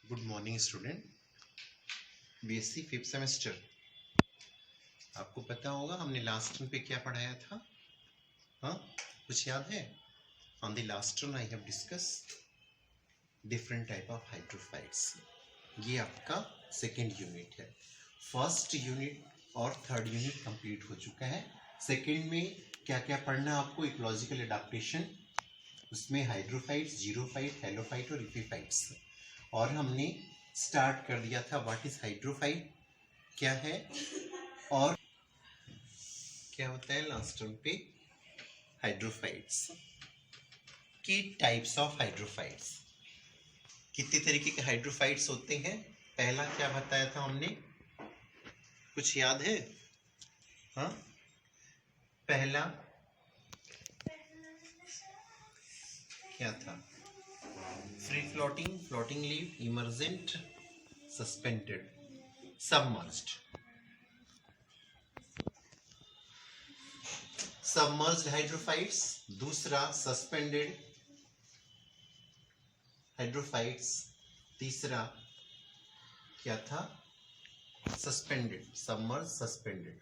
Good morning student. BSc fifth semester. आपको पता होगा हमने लास्ट टर्म पे क्या पढ़ाया था। हाँ, कुछ याद है? On the last term I have discuss different type of hydrophytes. ये आपका सेकेंड यूनिट है। फर्स्ट यूनिट और थर्ड यूनिट कंप्लीट हो चुका है। सेकेंड में क्या क्या पढ़ना है आपको? इकोलॉजिकल एडाप्टेशन, उसमें हाइड्रोफाइट्स, जीरोफाइट, हेलोफाइट और इपिफाइट्स। और हमने स्टार्ट कर दिया था व्हाट इज हाइड्रोफाइट, क्या है और क्या होता है। लास्ट टर्म पे हाइड्रोफाइट्स की टाइप्स ऑफ हाइड्रोफाइट्स, कितने तरीके के हाइड्रोफाइट्स होते हैं। पहला क्या बताया था हमने, कुछ याद है? हाँ, पहला क्या था? Free floating, floating leave, emergent, suspended, submerged. Submerged hydrophytes. दूसरा सस्पेंडेड हाइड्रोफाइट्स। तीसरा क्या था? Suspended, submerge, suspended.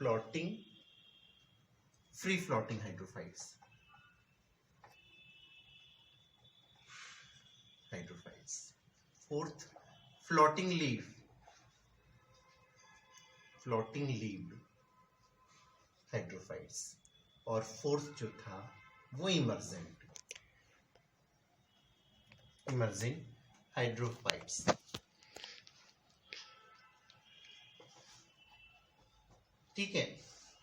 Floating, free floating hydrophytes, fourth floating leave, floating levied hydrophytes. और फोर्थ जो था वो इमर्जेंट, इमर्जेंट हाइड्रोफाइट्स। ठीक है,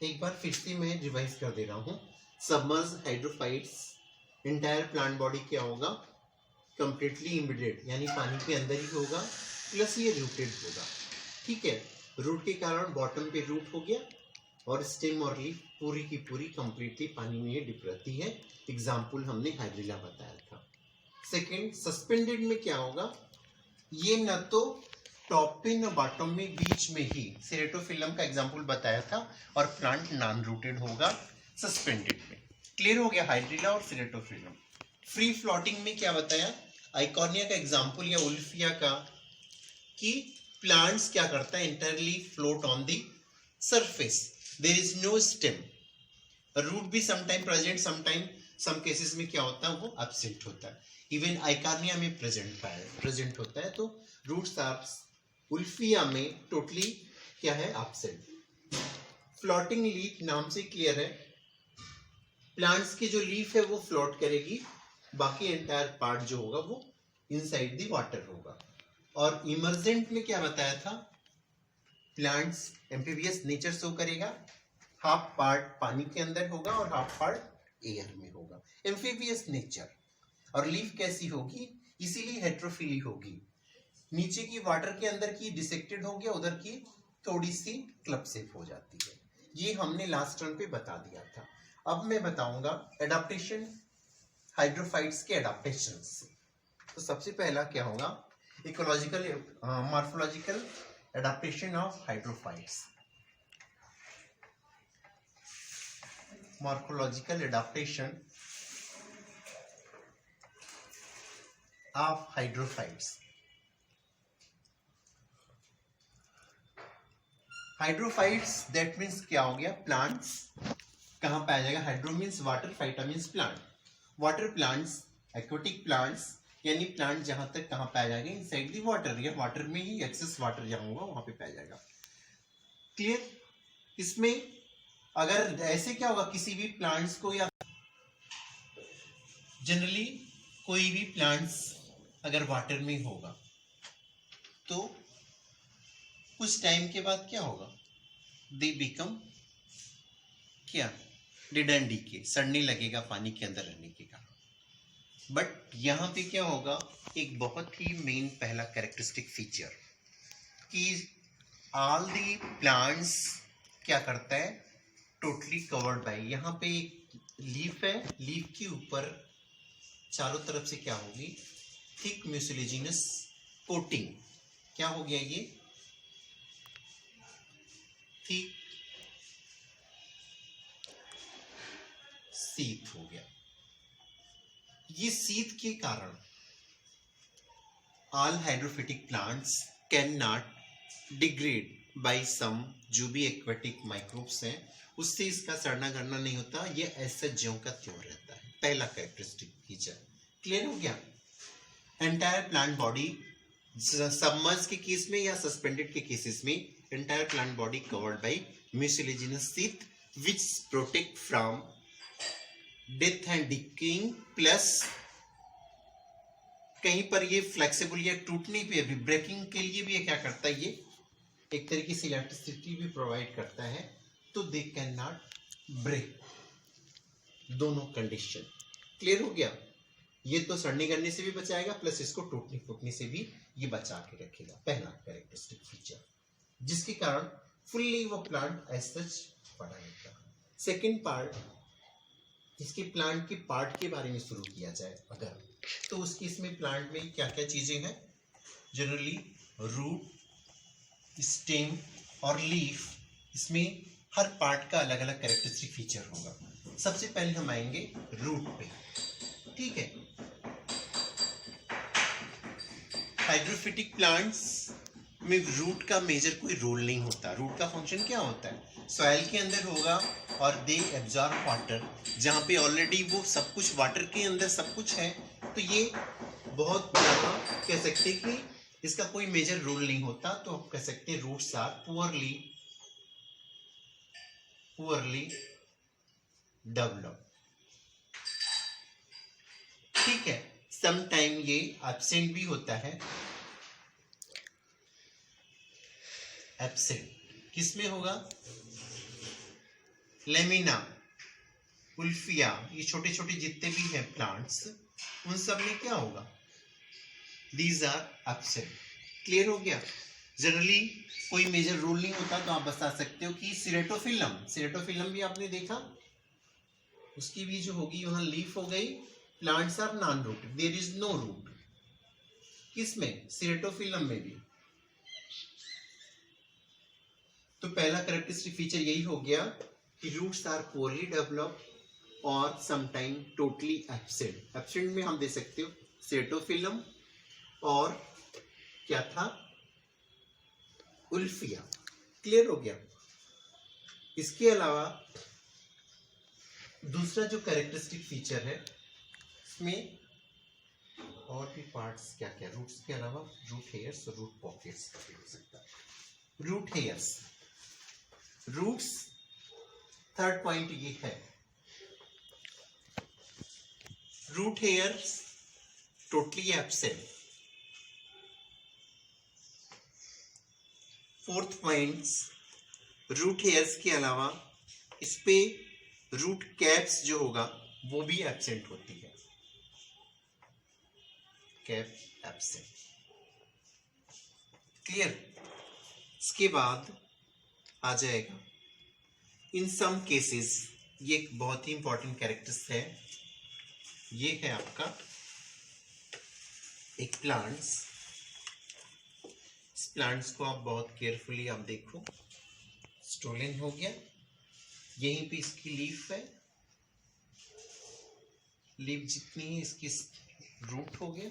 एक बार फिर से मैं रिवाइज कर दे रहा हूं। Submerge hydrophytes, entire plant body क्या होगा? कंप्लीटली इम्बेडेड, यानी पानी के अंदर ही होगा, प्लस ये रूटेड होगा। ठीक है, रूट के कारण बॉटम पे रूट हो गया और स्टेम और लीफ पूरी की पूरी कंप्लीटली पानी में डिप रहती है। एग्जाम्पल हमने हाइड्रिला बताया था। सेकेंड, सस्पेंडेड में क्या होगा? ये न तो टॉप पे न बॉटम में, बीच में ही सेरेटोफिलम का एग्जाम्पल बताया था, और प्लांट नॉन रूटेड होगा सस्पेंडेड में। क्लियर हो गया हाइड्रिला और सेरेटोफिलम। फ्री फ्लोटिंग में क्या बताया? आइकॉर्निया का एग्जाम्पल या उल्फिया का, कि प्लांट्स क्या करता है? Entirely float on the surface, there is no stem. Root भी sometime present, sometime some cases में क्या होता है? वो एब्सेंट होता है। इवन आइकार्निया में प्रेजेंट होता है। तो रूट्स आर उल्फिया में टोटली क्या है? एब्सेंट। फ्लोटिंग लीफ नाम से क्लियर है, प्लांट्स की जो लीफ है वो फ्लोट करेगी, बाकी एंटायर पार्ट जो होगा वो इनसाइड द वाटर होगा। और इमर्जेंट में क्या बताया था? प्लांट्स एम्फीबियस नेचर शो करेगा, हाफ पार्ट पानी के अंदर होगा और हाफ पार्ट एयर में होगा, एम्फीबियस नेचर। और लीफ कैसी होगी? इसीलिए हेट्रोफिली होगी, नीचे की वाटर के अंदर की डिसेक्टेड हो गया, उधर की थोड़ी सी क्लब शेप हो जाती है। ये हमने लास्ट टर्म पे बता दिया था। अब मैं बताऊंगा एडाप्टेशन, हाइड्रोफाइट्स के एडाप्टेशंस। तो सबसे पहला क्या होगा? Ecological morphological adaptation of hydrophytes. Morphological adaptation of hydrophytes. Hydrophytes that means क्या हो गया? प्लांट्स कहां पाया जाएगा? Hydro means water, phyta means plant. Water plants, aquatic plants, यानी प्लांट जहां तक कहां पाया जाएगा? इनसाइड द वाटर, या वाटर में ही एक्सेस वाटर जहां होगा वहां पे पाया जाएगा। क्लियर? इसमें अगर ऐसे क्या होगा, किसी भी प्लांट्स को, या जनरली कोई भी प्लांट्स अगर वाटर में होगा तो कुछ टाइम के बाद क्या होगा? दे बिकम क्या? डेड एंड डीके, सड़ने लगेगा पानी के अंदर रहने के कारण। बट यहां पे क्या होगा? एक बहुत ही मेन पहला कैरेक्टरिस्टिक फीचर, कि ऑल दी प्लांट्स क्या करता है? टोटली कवर्ड बाय, यहाँ पे एक लीफ है, लीफ के ऊपर चारों तरफ से क्या होगी? Thick mucilaginous coating. क्या हो गया? ये थिक सीथ हो गया। ये शीत के कारण all hydrophytic plants can not degrade by some, जो भी एक्वेटिक माइक्रोब्स हैं उससे इसका सड़ना गलना नहीं होता, ये ऐसा ज्यों का त्यों रहता है। पहला कैरेक्टरिस्टिक फीचर क्लियर हो गया। एंटायर प्लांट बॉडी सबमर्ज के केस में या सस्पेंडेड के केसेस में entire plant body covered by mucilaginous sheath which protect from death and decaying, plus कहीं पर ये फ्लेक्सिबल या टूटने पे भी, ब्रेकिंग के लिए भी ये क्या करता है, ये एक तरीके से इलेक्ट्रिसिटी भी प्रोवाइड करता है, तो दे कैन नॉट ब्रेक। दोनों कंडीशन क्लियर हो गया। ये तो सड़ने गलने से भी बचाएगा, प्लस इसको टूटने फूटने से भी ये बचा के रखेगा। पहला कैरेक्टरिस्टिक फीचर, जिसके कारण फुल्ली वो प्लांट एज सच बड़ा रहता है। सेकेंड पार्ट, इसके प्लांट के पार्ट के बारे में शुरू किया जाए अगर, तो उसकी इसमें प्लांट में क्या क्या चीजें हैं। जनरली रूट, स्टेम और लीफ, इसमें हर पार्ट का अलग अलग कैरेक्टरिस्टिक फीचर होगा। सबसे पहले हम आएंगे रूट पे, ठीक है। हाइड्रोफिटिक प्लांट्स में रूट का मेजर कोई रोल नहीं होता। रूट का फंक्शन क्या होता है, सॉइल के अंदर होगा और दे एब्जॉर्ब वाटर, जहाँ पे ऑलरेडी वो सब कुछ वाटर के अंदर सब कुछ है, तो ये बहुत ज़्यादा कह सकते हैं कि इसका कोई मेजर रोल नहीं होता। तो आप कह सकते हैं रूट्स आर पुअरली डेवलप, ठीक है। सम टाइम ये एब्सेंट भी होता है। एब्सेंट किसमें होगा, लेमिना, उल्फिया, ये छोटे छोटे जितने भी हैं प्लांट्स, उन सब में क्या होगा, दीज आर एब्सेंट। क्लियर हो गया। जनरली कोई मेजर रोल नहीं होता, तो आप बता सकते हो कि सिरेटोफिलम भी आपने देखा, उसकी भी जो होगी वहां लीफ हो गई। Plants are non root, there is no root, किसमें, सिरेटोफिलम में भी। तो पहला कैरेक्टरिस्टिक फीचर यही हो गया कि रूट्स आर पोरली डेवलप्ड और समटाइम टोटली एब्सेंट। एब्सेंट में हम दे सकते हो सिरेटोफिलम और क्या था, उल्फिया। क्लियर हो गया। इसके अलावा दूसरा जो कैरेक्टरिस्टिक फीचर है, इसमें और भी पार्ट्स क्या क्या, रूट्स के अलावा रूट हेयर्स और रूट पॉकेट्स का भी हो सकता है। Root hairs, roots, third point ये है, root hairs totally absent. Fourth points, root hairs के अलावा इस पे रूट कैप्स जो होगा वो भी एब्सेंट होती है, कैप एब्सेंट। क्लियर। इसके बाद आ जाएगा इन सम केसेस, ये एक बहुत ही इंपॉर्टेंट कैरेक्टर्स है। ये है आपका एक प्लांट्स, इस प्लांट्स को आप बहुत केयरफुली आप देखो। स्टोलन हो गया, यहीं पे इसकी लीफ है, लीफ जितनी है इसकी रूट हो गया,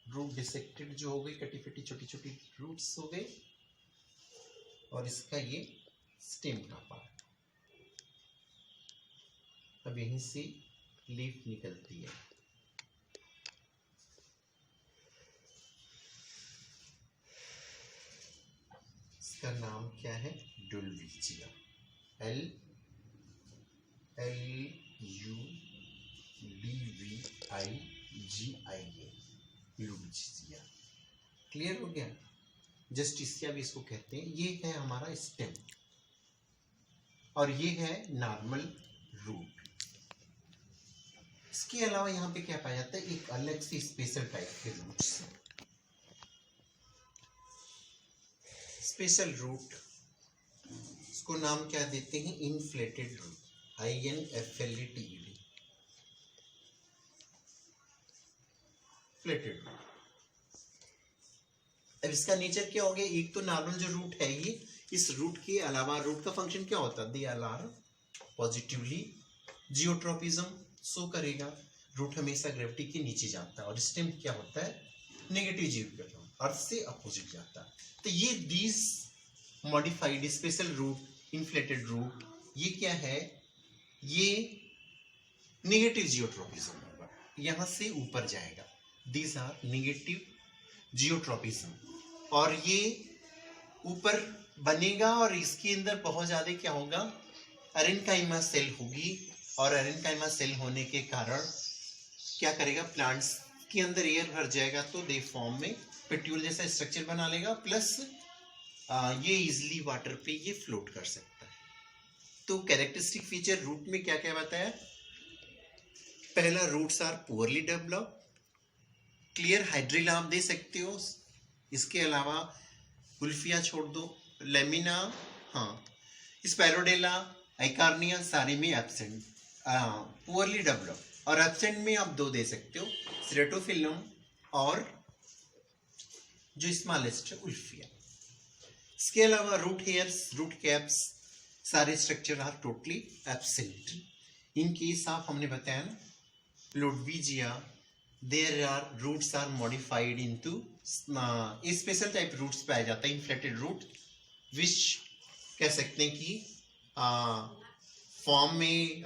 रूट डिसेक्टेड जो हो गई, कटी फटी छोटी छोटी रूट्स हो गई, और इसका ये स्टेम का पार्ट। अब यहीं से लीफ निकलती है। इसका नाम क्या है, डुल्विचिया, LUDVIGIA, लुडविचिया। क्लियर हो गया। जस्टिसिया भी इसको कहते हैं। ये है हमारा स्टेम और ये है नॉर्मल रूट। इसके अलावा यहाँ पे क्या पाया जाता है, एक अलग से स्पेशल टाइप के रूट्स। स्पेशल रूट, इसको नाम क्या देते हैं, इनफ्लेटेड रूट, INFLATED, फ्लेटेड रूट। अब इसका नेचर क्या हो गया, एक तो नॉर्मल जो रूट है ये, इस रूट के अलावा रूट का फंक्शन क्या होता है, they are positively geotropism show करेगा, रूट हमेशा ग्रेविटी के नीचे जाता है, और स्टेम क्या होता है, नेगेटिव जियोट्रोपिज्म, अर्थ से अपोजिट जाता है। तो ये these modified special root, inflated root, ये क्या है, ये नेगेटिव जियोट्रोपिज्म होगा, यहां से ऊपर जाएगा। दीज आर नेगेटिव जियोट्रोपिज्म, और ये ऊपर बनेगा, और इसके अंदर बहुत ज्यादा क्या होगा, अरेनकाइमा सेल होगी, और अरेनकाइमा सेल होने के कारण क्या करेगा, प्लांट्स के अंदर एयर भर जाएगा, तो दे फॉर्म में पेट्यूल जैसा स्ट्रक्चर बना लेगा, प्लस ये इजिली वाटर पे ये फ्लोट कर सकता है। तो कैरेक्टरिस्टिक फीचर रूट में क्या क्या बताया, पहला roots are poorly develop, clear hydrilla आप दे सकते हो, इसके अलावा उल्फिया छोड़ दो, लेमिना, हाँ, स्पैरोडेला, आइकार्निया सारे में एब्सेंट, पुअरली डेवलप, और एब्सेंट में आप दो दे सकते हो, स्ट्रेटोफिलम और जो स्मॉलेस्ट उल्फिया। इसके अलावा रूट हेयर्स, रूट कैप्स, सारे structure are totally absent. In case of हमने बताया ना प्लूटविजिया, there are roots are modified into special type roots पाया जाता है, इन्फ्लेटेड रूट, विच कह सकते हैं कि फॉर्म में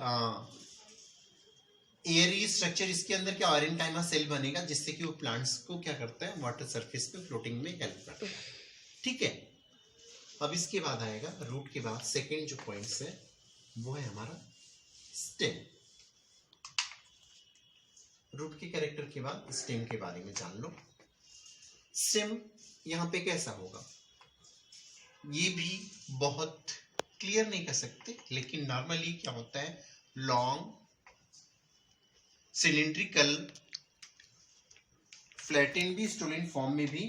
एयरी स्ट्रक्चर, इसके अंदर क्या ऑरेंटाइमा सेल बनेगा, जिससे कि वो प्लांट्स को क्या करता है, वाटर सरफेस पे फ्लोटिंग में हेल्प करता है। ठीक है, अब इसके बाद आएगा रूट के बाद सेकेंड जो पॉइंट्स है वो है हमारा स्टेम। रूट के कैरेक्टर के बाद स्टेम के बारे में जान लो। स्टेम यहां पे कैसा होगा, ये भी बहुत क्लियर नहीं कर सकते, लेकिन नॉर्मली क्या होता है, लॉन्ग सिलिंड्रिकल फ्लैटेन भी स्टोलिन फॉर्म में भी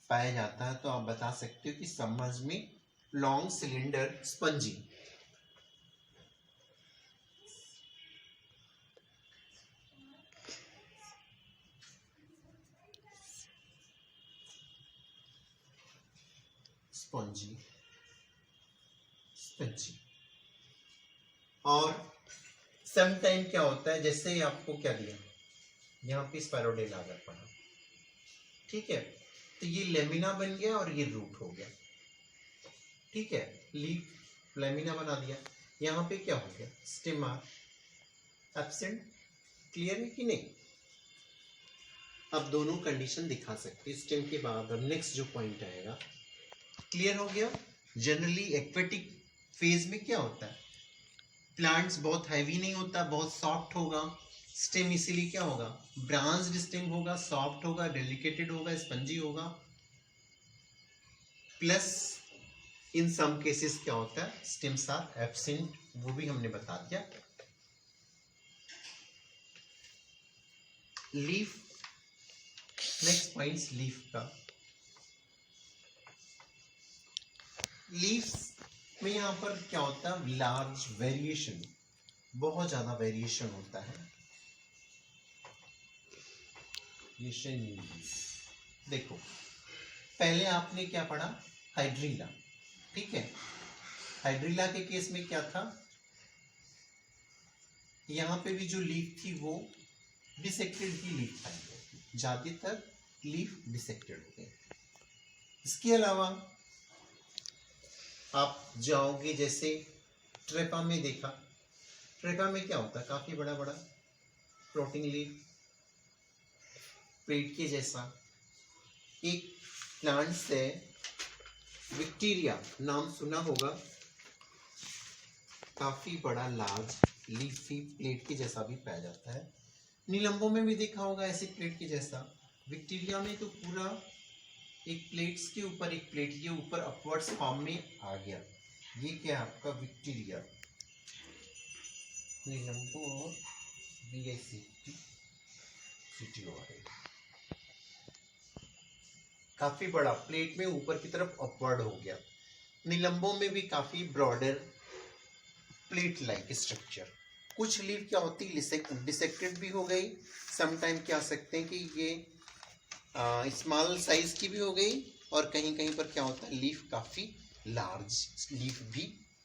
पाया जाता है। तो आप बता सकते हो कि सबमर्ज में long cylinder spongy, spongy, spongy, और सम टाइम क्या होता है, जैसे आपको क्या दिया, यहाँ पे स्पैरोडेला अगर पढ़ा, ठीक है, तो ये लेमिना बन गया और ये रूट हो गया, ठीक है, लीफ लेमिना बना दिया, यहाँ पे क्या हो गया, स्टेम आर एब्सेंट। क्लियर है कि नहीं, अब दोनों कंडीशन दिखा सकते हैं। स्टेम के बाद अब नेक्स्ट जो पॉइंट आएगा, क्लियर हो गया। जनरली एक्वेटिक फेज में क्या होता है, प्लांट्स बहुत हैवी नहीं होता, बहुत सॉफ्ट होगा, स्टेम इसीलिए क्या होगा, ब्रांच्ड स्टेम होगा, सॉफ्ट होगा, डेलिकेटेड होगा, स्पंजी होगा, प्लस इन सम केसेस क्या होता है, स्टेम्स आर एब्सेंट, वो भी हमने बता दिया। लीफ, नेक्स्ट पॉइंट लीफ का। लीफ में यहां पर क्या होता है, लार्ज वेरिएशन, बहुत ज्यादा वेरिएशन होता है। देखो पहले आपने क्या पढ़ा, हाइड्रिला, ठीक है, हाइड्रिला के केस में क्या था, यहां पे भी जो लीफ थी वो डिसेक्टेड ही लीफ था, ज्यादातर लीफ डिसेक्टेड हो गए। इसके अलावा आप जाओगे जैसे ट्रेपा में देखा, ट्रेपा में क्या होता है, काफी बड़ा बड़ा फ्लोटिंग लीफ, पेड़ के जैसा। एक प्लांट्स है विक्टीरिया, नाम सुना होगा, काफी बड़ा लार्ज लीफी प्लेट के जैसा भी पाया जाता है। नीलंबों में भी देखा होगा ऐसे प्लेट के जैसा। विक्टीरिया में तो पूरा एक प्लेट्स के ऊपर एक प्लेट के ऊपर अपवर्ड्स फॉर्म में आ गया, ये क्या है आपका विक्टीरिया। नीलंबो और काफी बड़ा प्लेट में ऊपर की तरफ अपवर्ड हो गया। नीलंबों में भी काफी ब्रॉडर प्लेट लाइक स्ट्रक्चर। कुछ लीफ क्या होती है डिसेक्टेड भी हो गई, समटाइम क्या आ सकते हैं कि ये स्मॉल साइज की भी हो गई, और कहीं कहीं पर क्या होता है लीफ काफी लार्ज लीफ भी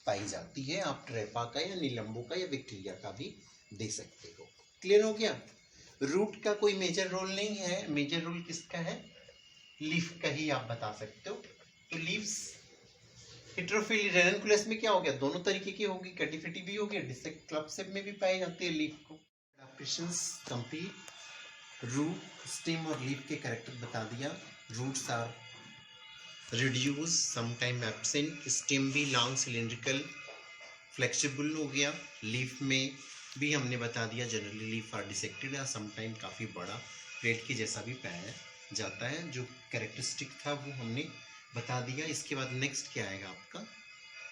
पाई जाती है। आप ट्रेपा का या नीलंबू का या विक्टोरिया का भी दे सकते हो। क्लियर हो गया। रूट का कोई मेजर रोल नहीं है, मेजर रोल किसका है, लीफ का ही आप बता सकते हो। तो लीव्स हेटेरोफिली रेनकुलस में क्या हो गया, दोनों तरीके की होगी, कैटिफिटी भी होगी, डिसेक्ट क्लब शेप में भी पाई जाती है लीफ को। Adaptations complete. रूट, स्टेम और लीफ के कैरेक्टर बता दिया। Roots are reduce, sometime absent, stem भी लॉन्ग सिलिंड्रिकल फ्लेक्सिबल हो गया। लीफ में भी हमने बता दिया, जनरली लीफ आर डिसेक्टेड या समटाइम काफ़ी बड़ा प्लेट के जैसा भी पाया जाता है। जो कैरेक्टरिस्टिक था वो हमने बता दिया। इसके बाद नेक्स्ट क्या आएगा आपका,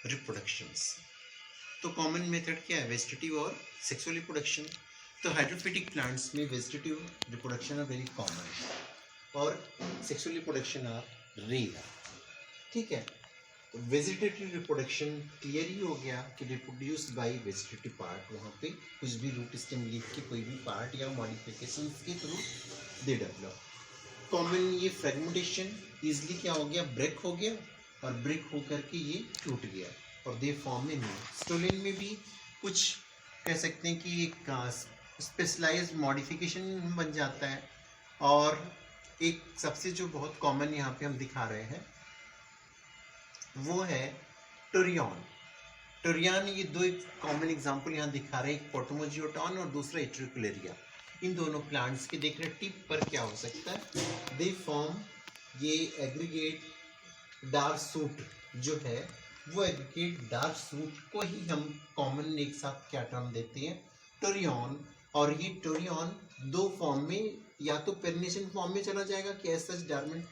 रिप्रोडक्शंस। तो कॉमन मेथड क्या है, वेजिटेटिव और सेक्सुअल रिप्रोडक्शन। तो हाइड्रोफिटिक प्लांट्स में vegetative reproduction are very common और सेक्सुअल रिप्रोडक्शन आर रेयर। ठीक है, तो वेजिटेटिव रिप्रोडक्शन क्लियर ही हो गया कि रिप्रोड्यूस्ड बाय वेजिटेटिव पार्ट, वहाँ पे कुछ भी रूट स्टेम लीफ के कोई भी पार्ट या मॉडिफिकेशंस के थ्रू दे डेवलप। कॉमन ये फ्रेगमेंटेशन इजली क्या हो गया, ब्रेक हो गया और ब्रेक होकर के ये टूट गया और दे फॉर्म में न्यू। स्टोलिन में भी कुछ कह सकते हैं कि एक स्पेशलाइज्ड मॉडिफिकेशन बन जाता है। और एक सबसे जो बहुत कॉमन यहाँ पे हम दिखा रहे हैं वो है टोरियन। टोरियन, ये दो एक कॉमन एग्जांपल यहाँ दिखा रहे हैं, एक पोटोमोजियोटॉन और दूसरा एट्रिकुलेरिया। इन दोनों प्लांट्स के देख रहे टिप पर क्या हो सकता है, दे फॉर्म ये एग्रीगेट डार्क सूट जो है वो एग्रीगेट डार्क सूट को ही हम कॉमन एक साथ क्या टर्म देते हैं, टोरियन। और ये टोरियन दो फॉर्म में, या तो पेरिनेशन फॉर्म में चला जाएगा कि एज सच डॉर्मेंट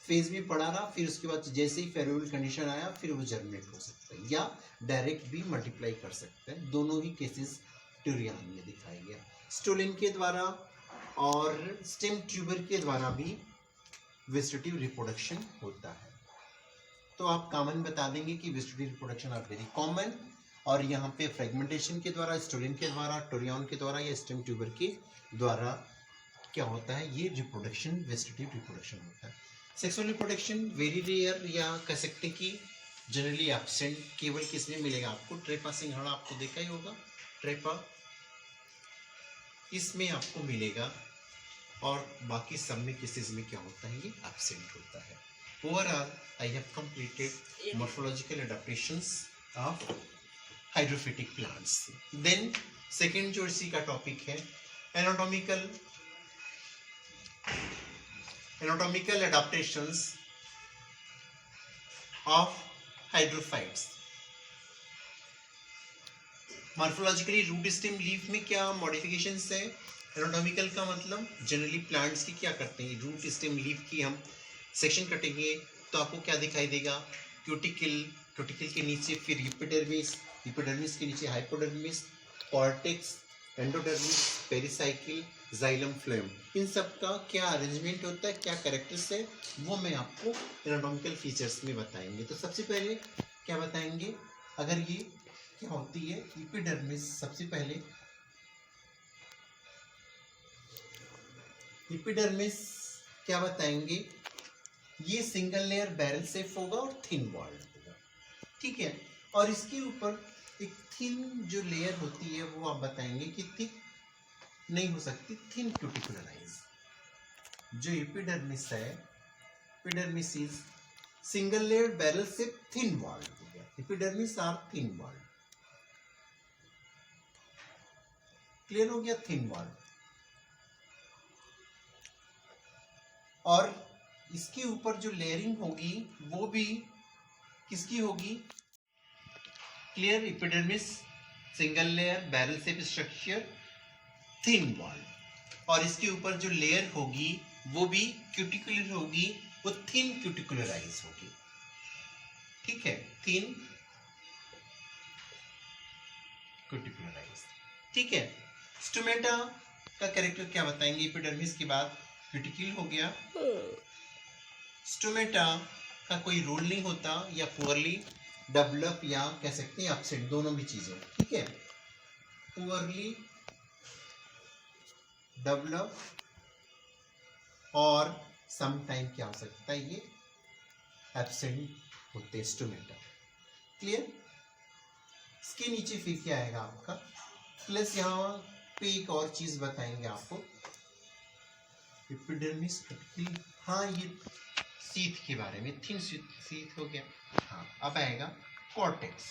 फेज में पड़ा रहा, फिर उसके बाद जैसे ही फेवरेबल कंडीशन आया फिर वो जर्मिनेट हो सकता है, या डायरेक्ट भी मल्टीप्लाई कर सकते हैं। दोनों ही केसेस टोरियन में दिखाया गया, स्टोलिन के द्वारा और स्टेम ट्यूबर के द्वारा भी वेजिटेटिव रिप्रोडक्शन होता है। तो आप कॉमन बता देंगे कि vegetative reproduction are very common, और यहाँ पे फ्रेगमेंटेशन के द्वारा, स्टोलिन के द्वारा, टोरियन के द्वारा या स्टेम ट्यूबर के द्वारा क्या होता है, ये रिप्रोडक्शन वेजिटेटिव रिप्रोडक्शन होता है। सेक्सुअल रिप्रोडक्शन वेरी रेयर, या कह सकते हैं कि जनरली एब्सेंट। केवल किसमें मिलेगा आपको, ट्रेपा सिंघाड़ा आपको देखा ही होगा, ट्रेपा इसमें आपको मिलेगा, और बाकी सब में केसेस में क्या होता है, ये एब्सेंट होता है। Overall I have completed morphological adaptations of hydrophytic plants. Then second जो इसी का टॉपिक है, anatomical adaptations of hydrophytes। Morphologically root stem leaf में क्या मॉडिफिकेशंस है, एनाटॉमिकल का मतलब जनरली प्लांट्स की क्या करते हैं, रूट स्टेम लीफ की हम सेक्शन कटेंगे तो आपको क्या दिखाई देगा, क्यूटिकल, क्यूटिकल के नीचे फिर एपिडर्मिस, एपिडर्मिस के नीचे hypodermis, cortex, endodermis, pericycle, xylem, phloem. इन सब का क्या अरेंजमेंट होता है, क्या कैरेक्टर्स है, वो मैं आपको एनाटॉमिकल फीचर्स में बताएंगे। तो सबसे पहले क्या बताएंगे, अगर ये क्या होती है एपिडर्मिस, सबसे पहले एपिडर्मिस क्या बताएंगे, ये सिंगल लेयर बैरल शेप होगा और थिन वॉल्ड होगा। ठीक है, और इसके ऊपर एक थिन जो लेयर होती है वो आप बताएंगे कि थिक नहीं हो सकती, थिन क्यूटिकुलराइज। जो एपिडर्मिस है, epidermis is single layer barrel shape thin walled हो गया, epidermis are thin walled. Clear हो गया, थिन वॉल्ड। और इसके ऊपर जो लेयरिंग होगी वो भी किसकी होगी, clear, epidermis single layer barrel shape structure thin wall, और इसके ऊपर जो लेयर होगी वो भी क्यूटिकुलर होगी, वो थिन क्यूटिकुलराइज होगी। ठीक है, थिन क्यूटिकुलराइज। ठीक है, स्टोमेटा का कैरेक्टर क्या बताएंगे, एपिडर्मिस के बाद क्यूटिकल हो गया, स्टोमेटा का कोई रोल नहीं होता, या पुअरली डेवलप या कह सकते हैं अपसेट, दोनों भी चीजें। ठीक है, पुअरली डेवलप और सम टाइम क्या हो सकता है, ये एब्सेंट होते स्टोमेटा। क्लियर, इसके नीचे फिर क्या आएगा आपका, प्लस यहाँ पे एक और चीज बताएंगे आपको, एपिडर्मिस कटिकल, हाँ ये सीथ के बारे में, थिन सीथ हो गया। हाँ अब आएगा कॉर्टेक्स।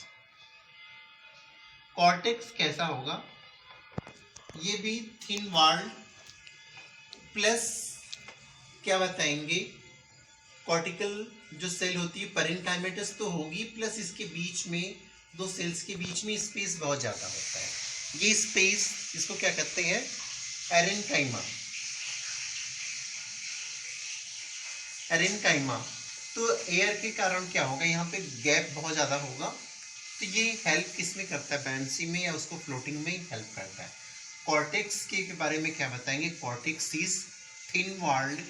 कॉर्टेक्स कैसा होगा, ये भी थिन वॉल्ड प्लस क्या बताएंगे, कॉर्टिकल जो सेल होती है पेरेन्काइमेटस तो होगी, प्लस इसके बीच में दो सेल्स के बीच में स्पेस बहुत ज्यादा होता है, ये स्पेस इसको क्या कहते हैं, एरेनकाइमा। एरेनकाइमा तो एयर के कारण क्या होगा, यहाँ पे गैप बहुत ज्यादा होगा, तो ये हेल्प किस में करता है, बैलेंसिंग में या उसको फ्लोटिंग में हेल्प करता है। कॉर्टेक्स के बारे में क्या बताएंगे, cortex is thin walled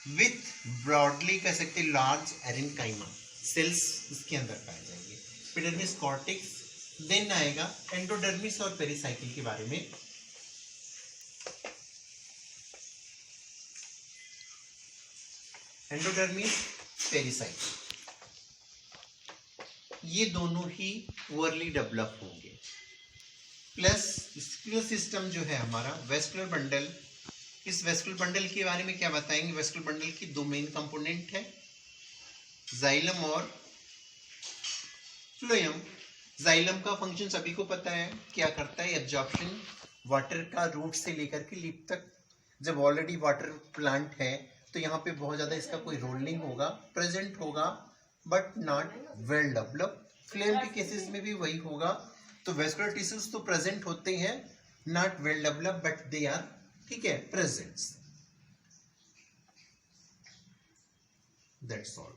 with broadly कह सकते लार्ज एरेनकाइमा, सेल्स इसके अंदर पाए जाएंगे। एपिडर्मिस कॉर्टेक्स, देन आएगा एंडोडर्मिस और पेरिसाइकिल के बारे में। एंडोडर्मिस पेरिसाइकिल ये दोनों ही पुअरली डेवलप होंगे, प्लस स्क्लेरल सिस्टम जो है हमारा वेस्कुलर बंडल, इस वेस्कुलर बंडल के बारे में क्या बताएंगे, वेस्कुलर बंडल की दो मेन कंपोनेंट है, जाइलम और फ्लोएम। जाइलम का फंक्शन सभी को पता है, क्या करता है, एब्जॉर्प्शन वाटर का रूट से लेकर के लीफ तक। जब ऑलरेडी वाटर प्लांट है तो यहाँ पे बहुत ज्यादा इसका कोई रोल नहीं होगा, प्रेजेंट होगा but not well develop. Flame के केसेस में भी वही होगा, तो वेस्कुलर टिश्यूज तो प्रेजेंट होते हैं, not well develop but they are, ठीक है, प्रेजेंट्स। That's all.